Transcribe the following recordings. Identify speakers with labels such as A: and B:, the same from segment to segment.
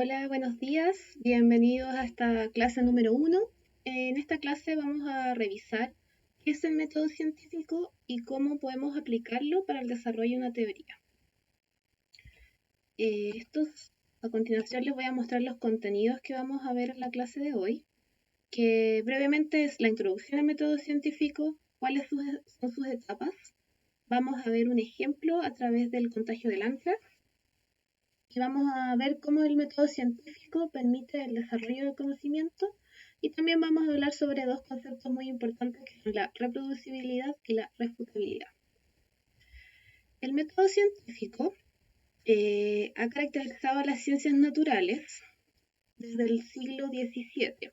A: Hola, buenos días. Bienvenidos a esta clase número 1. En esta clase vamos a revisar qué es el método científico y cómo podemos aplicarlo para el desarrollo de una teoría. A continuación les voy a mostrar los contenidos que vamos a ver en la clase de hoy, que brevemente es la introducción al método científico, cuáles son sus etapas. Vamos a ver un ejemplo a través del contagio del anthrax. Y vamos a ver cómo el método científico permite el desarrollo del conocimiento y también vamos a hablar sobre dos conceptos muy importantes que son la reproducibilidad y la refutabilidad. El método científico ha caracterizado a las ciencias naturales desde el siglo XVII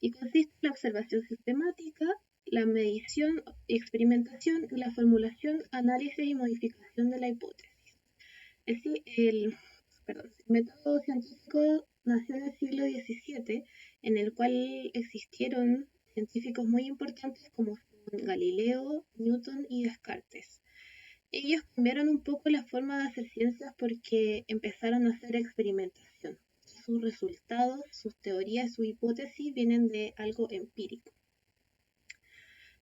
A: y consiste en la observación sistemática, la medición y experimentación y la formulación, análisis y modificación de la hipótesis. El método científico nació en el siglo XVII, en el cual existieron científicos muy importantes como Galileo, Newton y Descartes. Ellos cambiaron un poco la forma de hacer ciencias porque empezaron a hacer experimentación. Sus resultados, sus teorías, sus hipótesis vienen de algo empírico.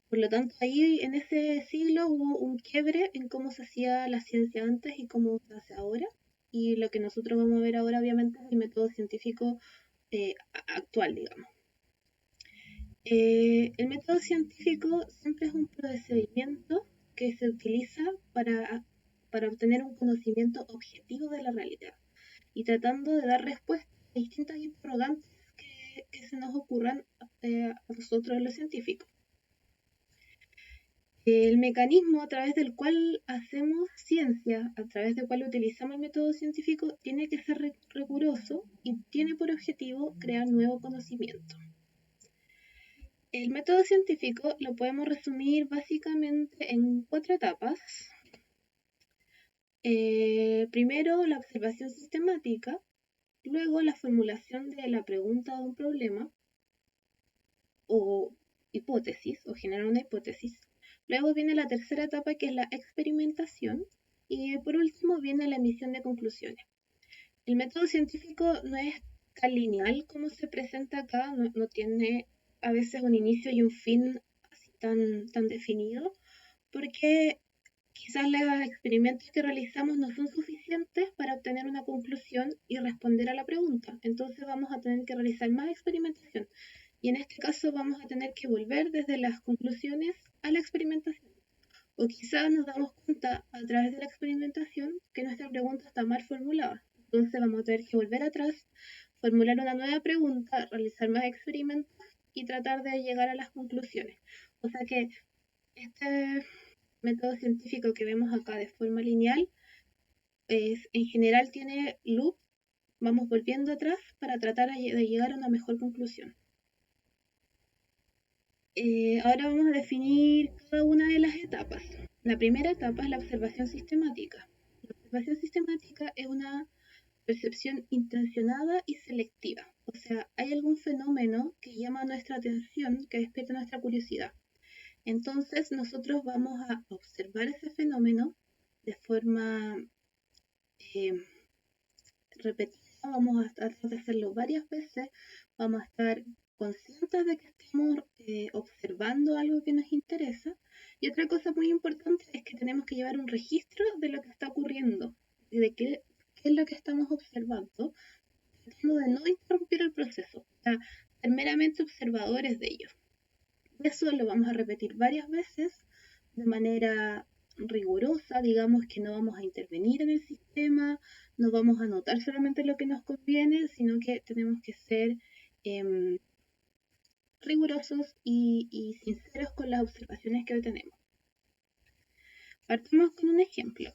A: Por lo tanto, ahí en ese siglo hubo un quiebre en cómo se hacía la ciencia antes y cómo se hace ahora. Y lo que nosotros vamos a ver ahora, obviamente, es el método científico actual, digamos. El método científico siempre es un procedimiento que se utiliza para obtener un conocimiento objetivo de la realidad y tratando de dar respuesta a distintas interrogantes que se nos ocurran a nosotros los científicos. El mecanismo a través del cual hacemos ciencia, a través del cual utilizamos el método científico, tiene que ser riguroso y tiene por objetivo crear nuevo conocimiento. El método científico lo podemos resumir básicamente en 4 etapas. Primero, la observación sistemática, luego la formulación de la pregunta o un problema, o hipótesis, o generar una hipótesis. Luego viene la tercera etapa, que es la experimentación, y por último viene la emisión de conclusiones. El método científico no es tan lineal como se presenta acá, no tiene a veces un inicio y un fin así tan definido, porque quizás los experimentos que realizamos no son suficientes para obtener una conclusión y responder a la pregunta. Entonces vamos a tener que realizar más experimentación. Y en este caso vamos a tener que volver desde las conclusiones a la experimentación. O quizás nos damos cuenta a través de la experimentación que nuestra pregunta está mal formulada. Entonces vamos a tener que volver atrás, formular una nueva pregunta, realizar más experimentos y tratar de llegar a las conclusiones. O sea que este método científico que vemos acá de forma lineal en general tiene loop, vamos volviendo atrás para tratar de llegar a una mejor conclusión. Ahora vamos a definir cada una de las etapas. La primera etapa es la observación sistemática. La observación sistemática es una percepción intencionada y selectiva. O sea, hay algún fenómeno que llama nuestra atención, que despierta nuestra curiosidad. Entonces nosotros vamos a observar ese fenómeno de forma repetida, vamos a tratar de hacerlo varias veces, vamos a estar conscientes de que estamos observando algo que nos interesa. Y otra cosa muy importante es que tenemos que llevar un registro de lo que está ocurriendo y de qué es lo que estamos observando, tratando de no interrumpir el proceso, o sea, ser meramente observadores de ello. Eso lo vamos a repetir varias veces de manera rigurosa, digamos que no vamos a intervenir en el sistema, no vamos a anotar solamente lo que nos conviene, sino que tenemos que ser rigurosos y sinceros con las observaciones que tenemos. Partamos con un ejemplo.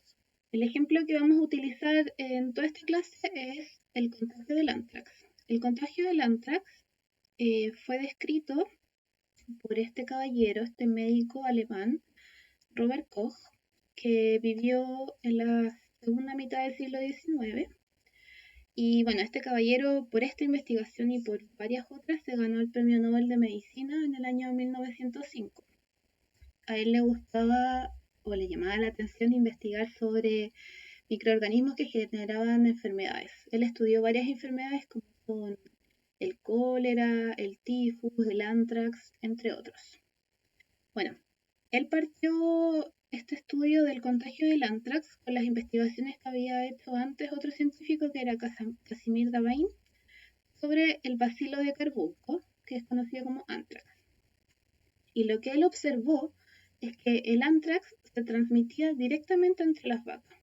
A: El ejemplo que vamos a utilizar en toda esta clase es el contagio del anthrax. El contagio del anthrax fue descrito por este caballero, este médico alemán, Robert Koch, que vivió en la segunda mitad del siglo XIX. Y bueno, este caballero, por esta investigación y por varias otras, se ganó el Premio Nobel de Medicina en el año 1905. A él le gustaba o le llamaba la atención investigar sobre microorganismos que generaban enfermedades. Él estudió varias enfermedades como son el cólera, el tifus, el anthrax, entre otros. Bueno, él partió este estudio del contagio del anthrax con las investigaciones que había hecho antes otro científico que era Casimir Davain sobre el bacilo de Carbunco, que es conocido como anthrax. Y lo que él observó es que el anthrax se transmitía directamente entre las vacas.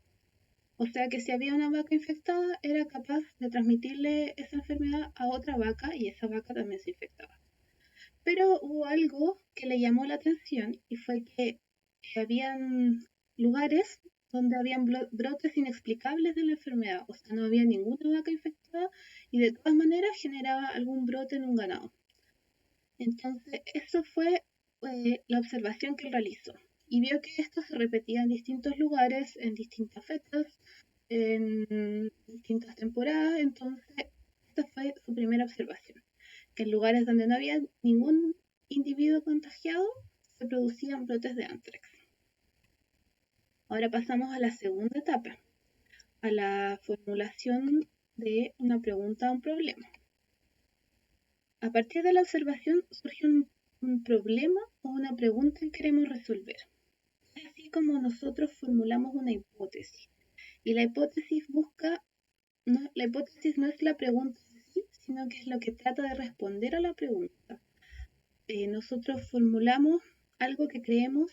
A: O sea que si había una vaca infectada, era capaz de transmitirle esa enfermedad a otra vaca y esa vaca también se infectaba. Pero hubo algo que le llamó la atención y fue que habían lugares donde habían brotes inexplicables de la enfermedad. O sea, no había ninguna vaca infectada y de todas maneras generaba algún brote en un ganado. Entonces, eso fue la observación que él realizó. Y vio que esto se repetía en distintos lugares, en distintas fechas, en distintas temporadas. Entonces, esta fue su primera observación, que en lugares donde no había ningún individuo contagiado, se producían brotes de anthrax. Ahora pasamos a la segunda etapa, a la formulación de una pregunta o un problema. A partir de la observación surge un problema o una pregunta que queremos resolver. Es así como nosotros formulamos una hipótesis. Y la hipótesis la hipótesis no es la pregunta en sí, sino que es lo que trata de responder a la pregunta. Nosotros formulamos algo que creemos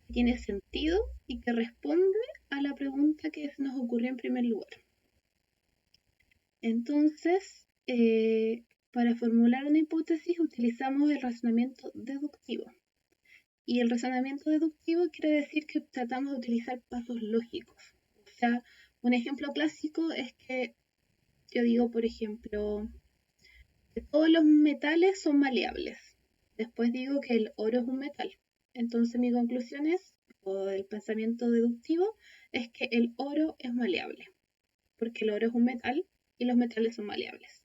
A: que tiene sentido y que responde a la pregunta que se nos ocurrió en primer lugar. Entonces, para formular una hipótesis utilizamos el razonamiento deductivo. Y el razonamiento deductivo quiere decir que tratamos de utilizar pasos lógicos. O sea, un ejemplo clásico es que yo digo, por ejemplo, que todos los metales son maleables. Después digo que el oro es un metal. Entonces mi conclusión es, o el pensamiento deductivo, es que el oro es maleable. Porque el oro es un metal y los metales son maleables.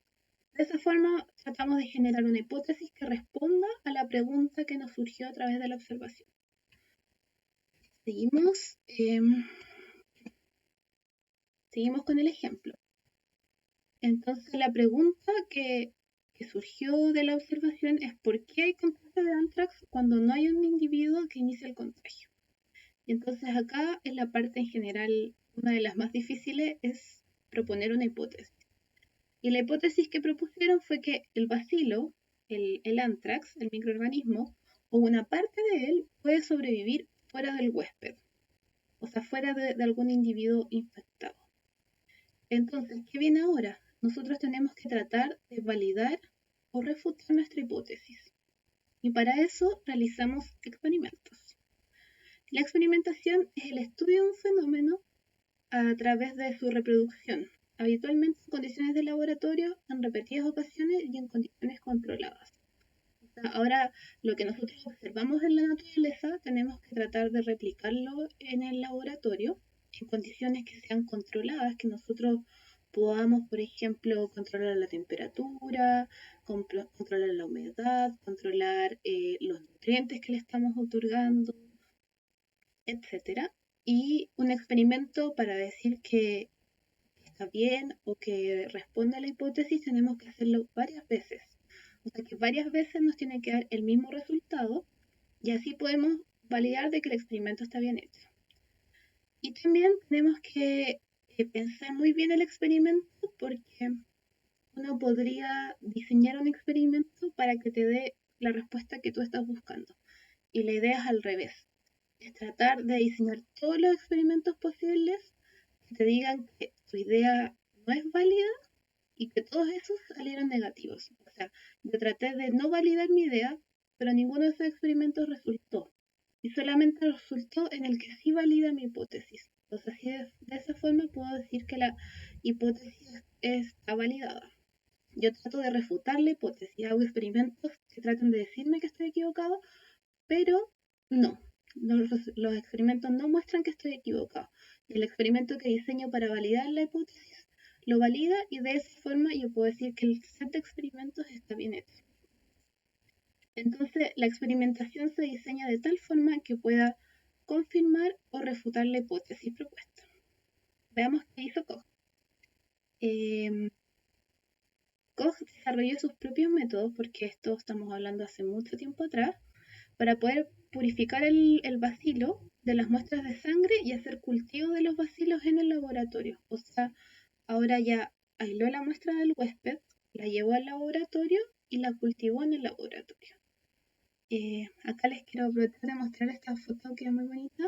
A: De esa forma tratamos de generar una hipótesis que responda a la pregunta que nos surgió a través de la observación. Seguimos con el ejemplo. Entonces la pregunta que surgió de la observación es ¿por qué hay contagio de anthrax cuando no hay un individuo que inicie el contagio? Y entonces acá en la parte en general, una de las más difíciles es proponer una hipótesis. Y la hipótesis que propusieron fue que el bacilo, el anthrax, el microorganismo, o una parte de él puede sobrevivir fuera del huésped, o sea, fuera de algún individuo infectado. Entonces, ¿qué viene ahora? Nosotros tenemos que tratar de validar o refutar nuestra hipótesis. Y para eso realizamos experimentos. La experimentación es el estudio de un fenómeno a través de su reproducción, habitualmente en condiciones de laboratorio, en repetidas ocasiones y en condiciones controladas. Ahora, lo que nosotros observamos en la naturaleza, tenemos que tratar de replicarlo en el laboratorio, en condiciones que sean controladas, que nosotros podamos, por ejemplo, controlar la temperatura, controlar la humedad, controlar los nutrientes que le estamos otorgando, etcétera. Y un experimento para decir que está bien o que responde a la hipótesis tenemos que hacerlo varias veces. O sea que varias veces nos tiene que dar el mismo resultado y así podemos validar de que el experimento está bien hecho. Y también tenemos que pensar muy bien el experimento porque uno podría diseñar un experimento para que te dé la respuesta que tú estás buscando. Y la idea es al revés. Es tratar de diseñar todos los experimentos posibles que te digan que tu idea no es válida y que todos esos salieron negativos. O sea, yo traté de no validar mi idea, pero ninguno de esos experimentos resultó. Y solamente resultó en el que sí valida mi hipótesis. Entonces, así de esa forma puedo decir que la hipótesis está validada. Yo trato de refutar la hipótesis, hago experimentos que tratan de decirme que estoy equivocado, pero no. Los experimentos no muestran que estoy equivocado. El experimento que diseño para validar la hipótesis lo valida y de esa forma yo puedo decir que el set de experimentos está bien hecho. Entonces, la experimentación se diseña de tal forma que pueda confirmar o refutar la hipótesis propuesta. Veamos qué hizo Koch. Koch desarrolló sus propios métodos, porque esto estamos hablando hace mucho tiempo atrás, para poder purificar el bacilo de las muestras de sangre y hacer cultivo de los bacilos en el laboratorio. O sea, ahora ya aisló la muestra del huésped, la llevó al laboratorio y la cultivó en el laboratorio. Acá les quiero aprovechar de mostrar esta foto que es muy bonita.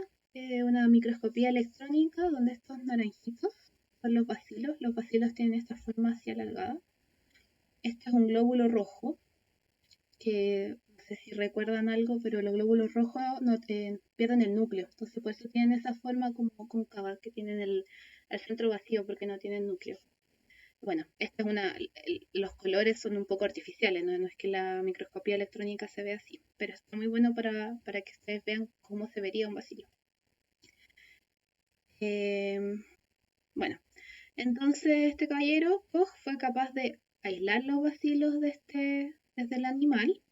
A: Una microscopía electrónica donde estos naranjitos son los bacilos. Los bacilos tienen esta forma así alargada. Este es un glóbulo rojo, que no sé si recuerdan algo, pero los glóbulos rojos no pierden el núcleo. Entonces por eso tienen esa forma como cóncava que tienen el centro vacío, porque no tienen núcleo. Bueno, esta es los colores son un poco artificiales, ¿no? No es que la microscopía electrónica se vea así, pero está muy bueno para que ustedes vean cómo se vería un bacilo. Bueno, entonces este caballero Koch fue capaz de aislar los bacilos desde el animal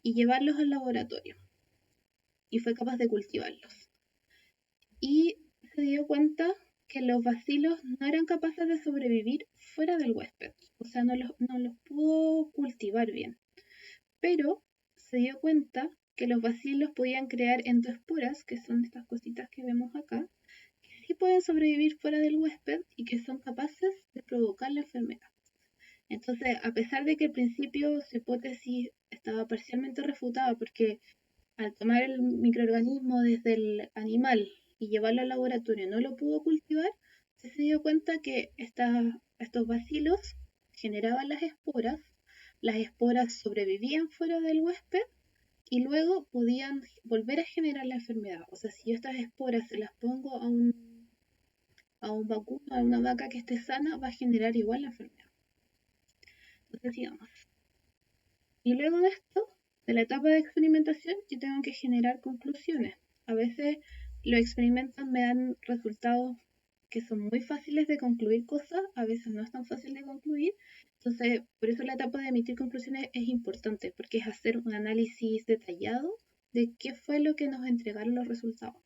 A: y llevarlos al laboratorio. Y fue capaz de cultivarlos. Y se dio cuenta que los bacilos no eran capaces de sobrevivir fuera del huésped. O sea, no los pudo cultivar bien. Pero se dio cuenta que los bacilos podían crear endoesporas, que son estas cositas que vemos acá, que sí pueden sobrevivir fuera del huésped y que son capaces de provocar la enfermedad. Entonces, a pesar de que al principio su hipótesis estaba parcialmente refutada, porque al tomar el microorganismo desde el animal y llevarlo al laboratorio no lo pudo cultivar, se dio cuenta que estos bacilos generaban las esporas sobrevivían fuera del huésped y luego podían volver a generar la enfermedad. O sea, si yo estas esporas se las pongo a un vacuno, a una vaca que esté sana, va a generar igual la enfermedad. Entonces, sigamos. Y luego de esto, de la etapa de experimentación, yo tengo que generar conclusiones. A veces los experimentos me dan resultados que son muy fáciles de concluir cosas, a veces no es tan fácil de concluir. Entonces, por eso la etapa de emitir conclusiones es importante, porque es hacer un análisis detallado de qué fue lo que nos entregaron los resultados.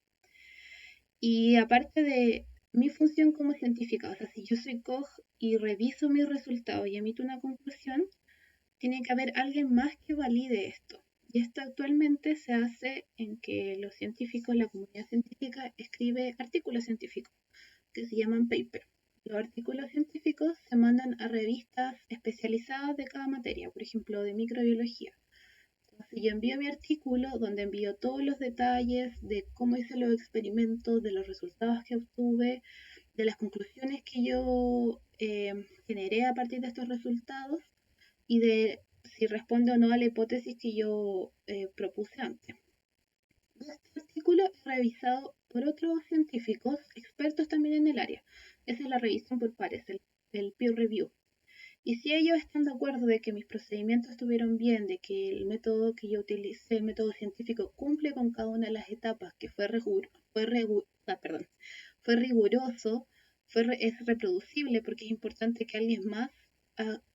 A: Y aparte de mi función como científica, o sea, si yo soy Koch y reviso mis resultados y emito una conclusión, tiene que haber alguien más que valide esto. Y esto actualmente se hace en que los científicos, la comunidad científica, escribe artículos científicos que se llaman paper. Los artículos científicos se mandan a revistas especializadas de cada materia, por ejemplo, de microbiología. Entonces yo envío mi artículo donde envío todos los detalles de cómo hice los experimentos, de los resultados que obtuve, de las conclusiones que yo generé a partir de estos resultados y de si responde o no a la hipótesis que yo propuse antes. Este artículo es revisado por otros científicos, expertos también en el área. Esa es la revisión por pares, el peer review. Y si ellos están de acuerdo de que mis procedimientos estuvieron bien, de que el método que yo utilicé, el método científico, cumple con cada una de las etapas, que fue riguroso, es reproducible, porque es importante que alguien más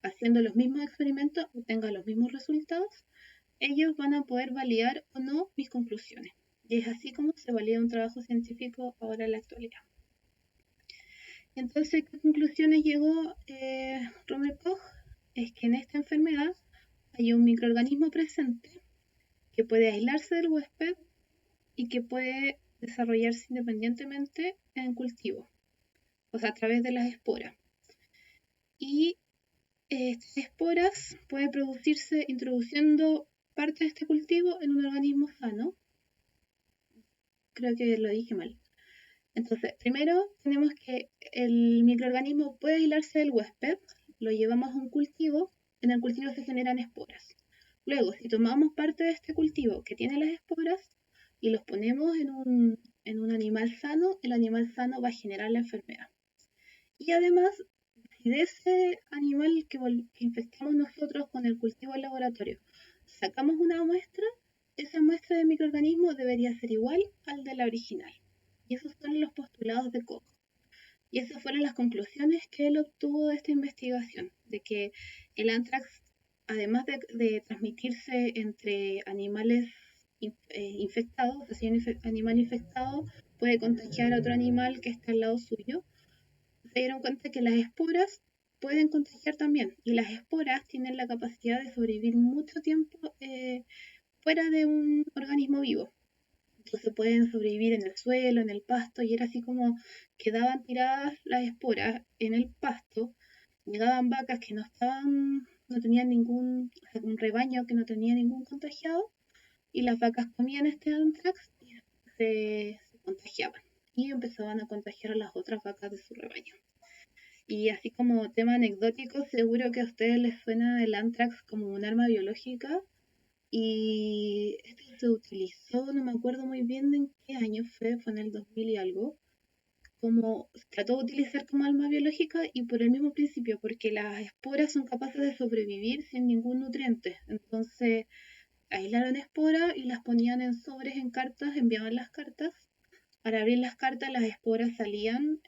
A: haciendo los mismos experimentos obtenga los mismos resultados, ellos van a poder validar o no mis conclusiones. Y es así como se valida un trabajo científico ahora en la actualidad. Entonces, ¿qué conclusiones llegó Robert Koch? Es que en esta enfermedad hay un microorganismo presente que puede aislarse del huésped y que puede desarrollarse independientemente en cultivo, o sea, a través de las esporas. Y estas esporas pueden producirse introduciendo parte de este cultivo en un organismo sano. Creo que lo dije mal. Entonces, primero tenemos que el microorganismo puede aislarse del huésped, lo llevamos a un cultivo, en el cultivo se generan esporas. Luego, si tomamos parte de este cultivo que tiene las esporas y los ponemos en un animal sano, el animal sano va a generar la enfermedad. Y además, si de ese animal que infectamos nosotros con el cultivo en laboratorio sacamos una muestra, esa muestra de microorganismo debería ser igual al de la original. Y esos son los postulados de Koch. Y esas fueron las conclusiones que él obtuvo de esta investigación, de que el anthrax, además de transmitirse entre animales infectados, o sea, si un animal infectado puede contagiar a otro animal que está al lado suyo, se dieron cuenta que las esporas pueden contagiar también. Y las esporas tienen la capacidad de sobrevivir mucho tiempo fuera de un organismo vivo. Entonces pueden sobrevivir en el suelo, en el pasto, y era así como quedaban tiradas las esporas en el pasto. Llegaban vacas que no tenían ningún, o sea, un rebaño que no tenía ningún contagiado, y las vacas comían este anthrax y se contagiaban. Y empezaban a contagiar a las otras vacas de su rebaño. Y así como tema anecdótico, seguro que a ustedes les suena el anthrax como un arma biológica. Y esto se utilizó, no me acuerdo muy bien en qué año fue en el 2000 y algo, como se trató de utilizar como arma biológica y por el mismo principio, porque las esporas son capaces de sobrevivir sin ningún nutriente. Entonces aislaron esporas y las ponían en sobres, en cartas, enviaban las cartas. Para abrir las cartas, las esporas salían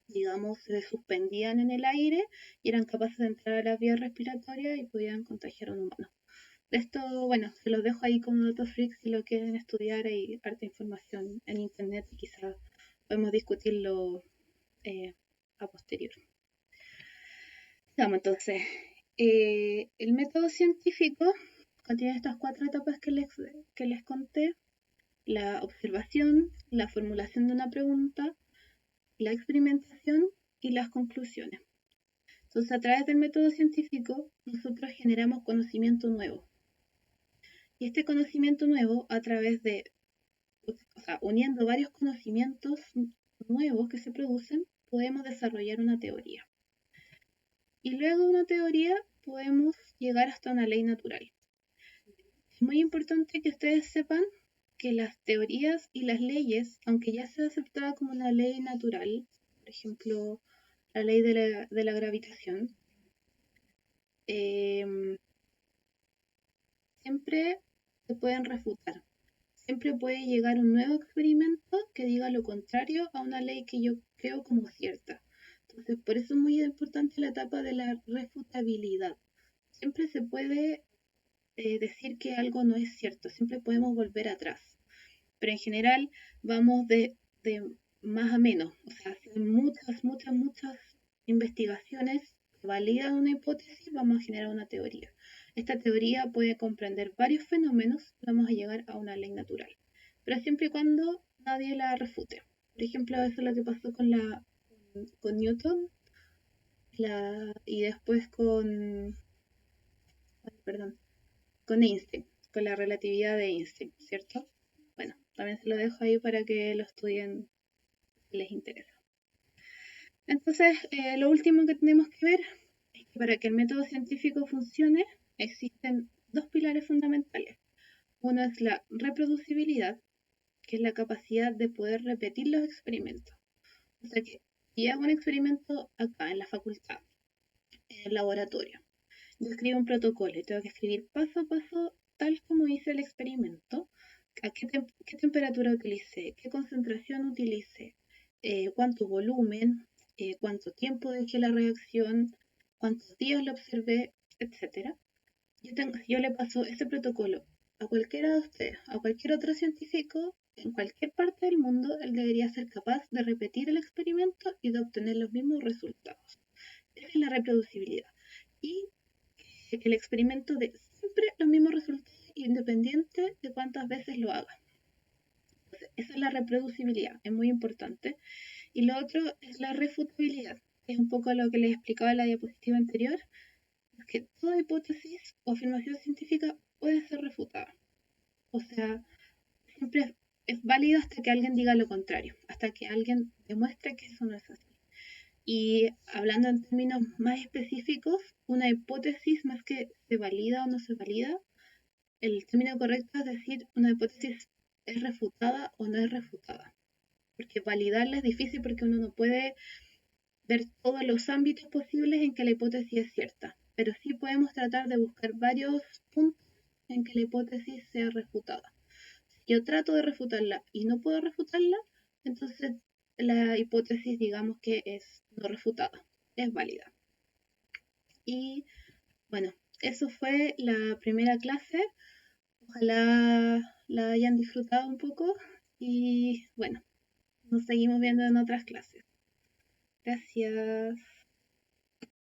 A: digamos, se suspendían en el aire y eran capaces de entrar a las vías respiratorias y podían contagiar a un humano. De esto, bueno, se los dejo ahí como datos freaks si lo quieren estudiar. Hay harta información en internet y quizás podemos discutirlo a posterior. Vamos entonces. El método científico contiene estas 4 etapas que les conté: la observación, la formulación de una pregunta, la experimentación y las conclusiones. Entonces, a través del método científico, nosotros generamos conocimiento nuevo. Y este conocimiento nuevo, a través de, o sea, uniendo varios conocimientos nuevos que se producen, podemos desarrollar una teoría. Y luego de una teoría podemos llegar hasta una ley natural. Es muy importante que ustedes sepan que las teorías y las leyes, aunque ya sea aceptada como una ley natural, por ejemplo, la ley de la gravitación, siempre se pueden refutar. Siempre puede llegar un nuevo experimento que diga lo contrario a una ley que yo creo como cierta. Entonces, por eso es muy importante la etapa de la refutabilidad. Siempre se puede decir que algo no es cierto, siempre podemos volver atrás. Pero en general vamos de más a menos. O sea, hacen muchas investigaciones que validan una hipótesis, vamos a generar una teoría. Esta teoría puede comprender varios fenómenos y vamos a llegar a una ley natural. Pero siempre y cuando nadie la refute. Por ejemplo, eso es lo que pasó con Newton y después perdón, con Einstein, con la relatividad de Einstein, ¿cierto? Bueno, también se lo dejo ahí para que lo estudien si les interesa. Entonces, lo último que tenemos que ver es que para que el método científico funcione existen 2 pilares fundamentales. Uno es la reproducibilidad, que es la capacidad de poder repetir los experimentos. O sea que si hago un experimento acá en la facultad, en el laboratorio, yo escribo un protocolo y tengo que escribir paso a paso tal como hice el experimento, a qué temperatura utilicé, qué concentración utilicé, cuánto volumen, cuánto tiempo dejé la reacción, cuántos días lo observé, etc. Yo le paso ese protocolo a cualquiera de ustedes, a cualquier otro científico, en cualquier parte del mundo, él debería ser capaz de repetir el experimento y de obtener los mismos resultados. Esa es la reproducibilidad. Y el experimento de siempre los mismos resultados, independiente de cuántas veces lo haga. Entonces, esa es la reproducibilidad, es muy importante. Y lo otro es la refutabilidad, que es un poco lo que les explicaba en la diapositiva anterior, es que toda hipótesis o afirmación científica puede ser refutada. O sea, siempre es válido hasta que alguien diga lo contrario, hasta que alguien demuestre que eso no es así. Y hablando en términos más específicos, una hipótesis más que se valida o no se valida, el término correcto es decir una hipótesis es refutada o no es refutada. Porque validarla es difícil porque uno no puede ver todos los ámbitos posibles en que la hipótesis es cierta. Pero sí podemos tratar de buscar varios puntos en que la hipótesis sea refutada. Si yo trato de refutarla y no puedo refutarla, entonces la hipótesis digamos que es no refutada, es válida. Y bueno, eso fue la primera clase. Ojalá la hayan disfrutado un poco y bueno, nos seguimos viendo en otras clases. Gracias.